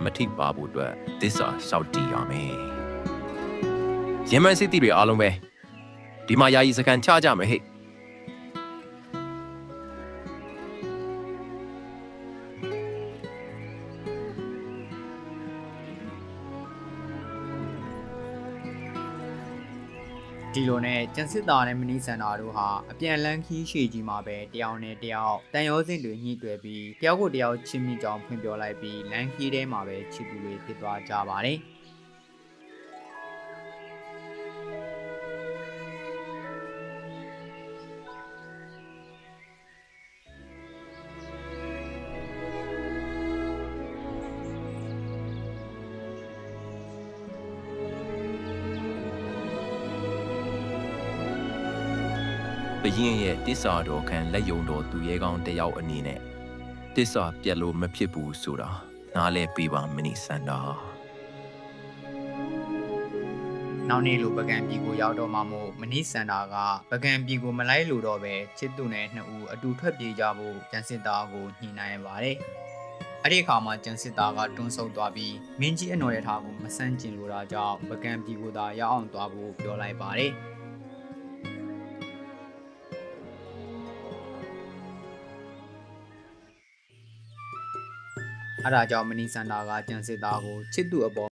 မထိပါဘူးအတွက်သစ္စာရှောက်တည်ရမယ်ရမန်စစ်တီတွေအားလုံးပဲဒီမှာယာယီစကန်ချကြမယ်ဟဲ့ဒီလိုနဲ့ကျန်စစ်သားနဲ့မနီးစန္ဒာတို့ဟာအပြန်လန်းခီးရှည်ကြီးမှာပဲတယောက်နဲ့တယောက်တန်ရောစင်တွေညှိတွယ်ပြီးတယောက်ကိုတယောက်ချစ်မိကြောင်းဖွင့်ပြောလိုက်ပြီးလန်းခီးထဲမှာပဲချစ်သူတွေဖြစ်သွားကြပါတယ်ဘရင်ရဲ့တစ္ဆာတော်ခံလက်ယုံတော်သူရဲကောင်းတယောက်အနေနဲ့တစ္ဆာပြတ်လို့မဖြစ်ဘူးဆိုတာနားလဲပေးပါမနိစန္ဒာနောက်နေ့လိုပကံပြည်ကိုရောက်တော့မှမို့မနီးစန္ဒာကပကံပြည်ကိုမလိုက်လို့တော့ပဲချစ်သူနဲ့နှစ်ဦးအတူထွက်ပြေးကြဖို့ကျန်စစ်သားကိုညှိနှိုင်းပါတယ်အဲ့ဒီအခါမှာကျန်စစ်သားကတွန်းဆုတ်သွားပြီးမင်းကြီးအနော်ရထားကိုမဆန့်ကျင်လိုတာကြောင့်ပကံပြည်ကိုသာရောက်အောင်သွားဖို့ပြောလိုက်ပါတယ်အဲ့ဒါကြောင့်မနီစန္ဒာကကျန်စစ်သားကိုချစ်သူအပေါ်